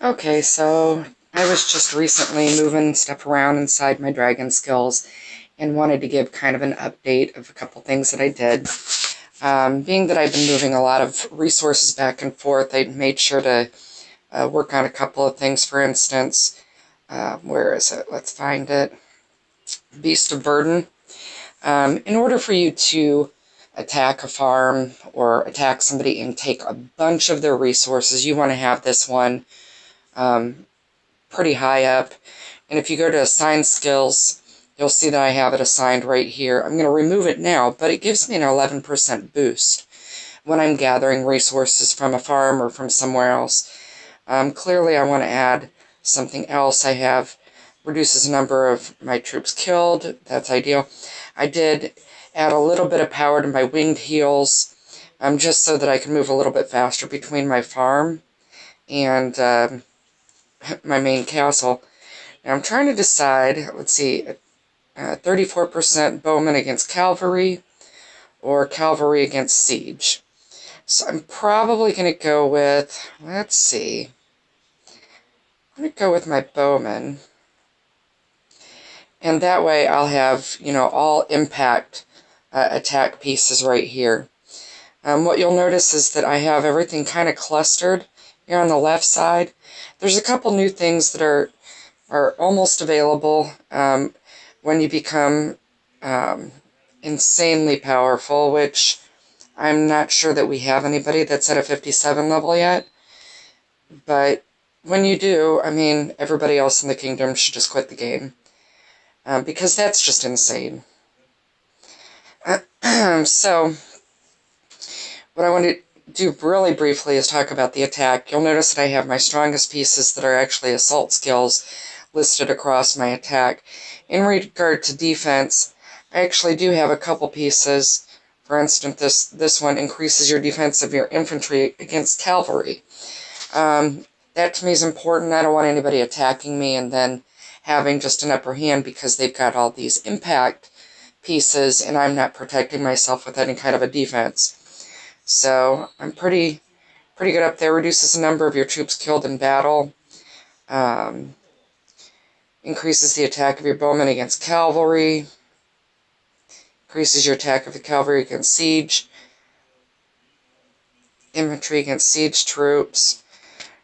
Okay, so I was just recently moving stuff around inside my dragon skills and wanted to give kind of an update of a couple things that I did. Being that I've been moving a lot of resources back and forth, I made sure to work on a couple of things. For instance, where is it? Let's find it. Beast of Burden. In order for you to attack a farm or attack somebody and take a bunch of their resources, you want to have this one pretty high up. And if you go to assign skills, you'll see that I have it assigned right here. I'm going to remove it now, but it gives me an 11% boost when I'm gathering resources from a farm or from somewhere else. Clearly I want to add something else. I have reduces the number of my troops killed. That's ideal. I did add a little bit of power to my winged heels, just so that I can move a little bit faster between my farm and my main castle. Now I'm trying to decide, let's see, 34% bowmen against cavalry or cavalry against siege. So I'm probably going to go with, let's see, I'm going to go with my bowmen. And that way I'll have, all impact attack pieces right here. What you'll notice is that I have everything kind of clustered here on the left side. There's a couple new things that are almost available when you become insanely powerful, which I'm not sure that we have anybody that's at a 57 level yet. But when you do, I mean, everybody else in the kingdom should just quit the game. Because that's just insane. So, what I want to do really briefly is talk about the attack. You'll notice that I have my strongest pieces that are actually assault skills listed across my attack. In regard to defense, I actually do have a couple pieces. For instance, this one increases your defense of your infantry against cavalry. That to me is important. I don't want anybody attacking me and then having just an upper hand because they've got all these impact pieces and I'm not protecting myself with any kind of a defense. So I'm pretty good up there. Reduces the number of your troops killed in battle. Increases the attack of your bowmen against cavalry. Increases your attack of the cavalry against siege. Infantry against siege troops.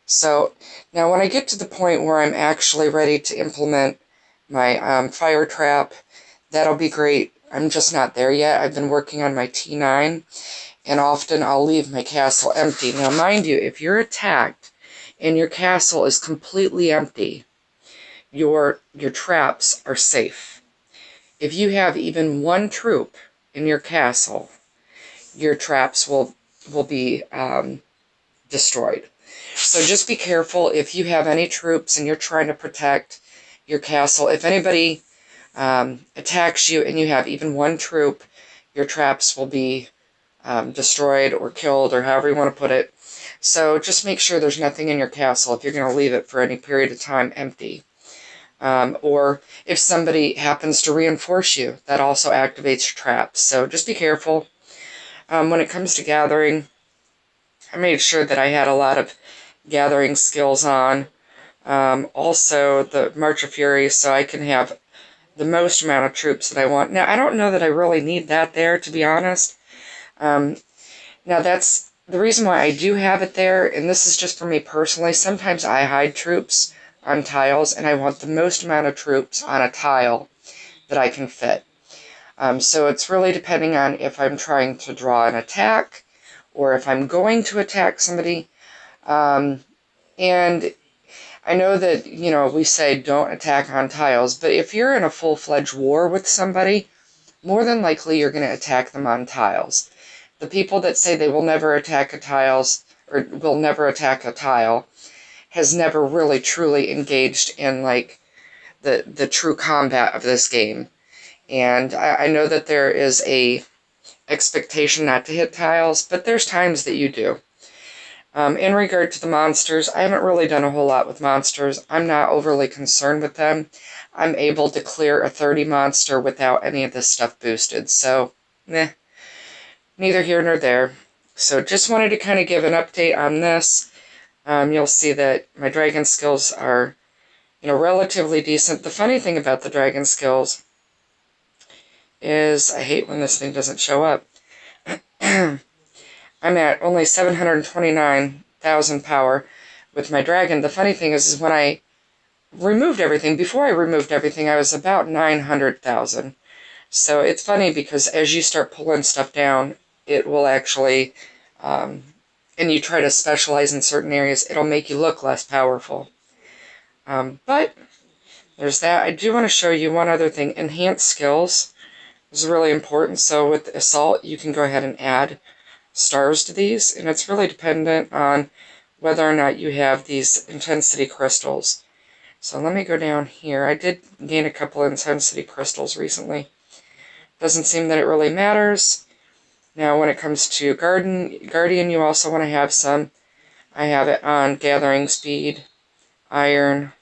So now when I get to the point where I'm actually ready to implement my fire trap, that'll be great. I'm just not there yet. I've been working on my T9, and often I'll leave my castle empty. Now mind you, if you're attacked and your castle is completely empty, your traps are safe. If you have even one troop in your castle, your traps will be destroyed. So just be careful if you have any troops and you're trying to protect your castle. If anybody attacks you and you have even one troop, your traps will be destroyed or killed or however you want to put it. So just make sure there's nothing in your castle if you're going to leave it for any period of time empty. Or if somebody happens to reinforce you, that also activates your traps. So just be careful. When it comes to gathering, I made sure that I had a lot of gathering skills on. Also the March of Fury, so I can have the most amount of troops that I want. Now, I don't know that I really need that there, to be honest. Now, that's the reason why I do have it there, and this is just for me personally. Sometimes I hide troops on tiles, and I want the most amount of troops on a tile that I can fit. So it's really depending on if I'm trying to draw an attack, or if I'm going to attack somebody. And I know that, we say don't attack on tiles, but if you're in a full-fledged war with somebody, more than likely you're going to attack them on tiles. The people that say they will never attack or will never attack a tile has never really truly engaged in, the true combat of this game. And I know that there is a expectation not to hit tiles, but there's times that you do. In regard to the monsters, I haven't really done a whole lot with monsters. I'm not overly concerned with them. I'm able to clear a 30 monster without any of this stuff boosted, so, neither here nor there. So just wanted to kind of give an update on this. you'll see that my dragon skills are, relatively decent. The funny thing about the dragon skills is, I hate when this thing doesn't show up. I'm at only 729,000 power with my dragon. The funny thing is when I removed everything, before I removed everything, I was about 900,000. So it's funny because as you start pulling stuff down, it will actually, and you try to specialize in certain areas, it'll make you look less powerful. But there's that. I do want to show you one other thing. Enhanced skills is really important. So with Assault, you can go ahead and add stars to these, and it's really dependent on whether or not you have these intensity crystals. So let me go down here. I did gain a couple intensity crystals recently. Doesn't seem that it really matters. Now when it comes to Guardian, you also want to have some. I have it on Gathering Speed, Iron,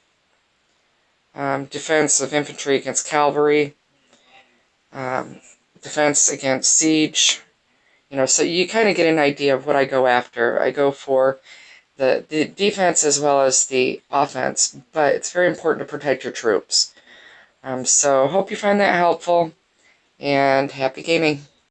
Defense of Infantry against Cavalry, Defense against Siege. So you kind of get an idea of what I go after. I go for the defense as well as the offense, but it's very important to protect your troops. So hope you find that helpful, and happy gaming.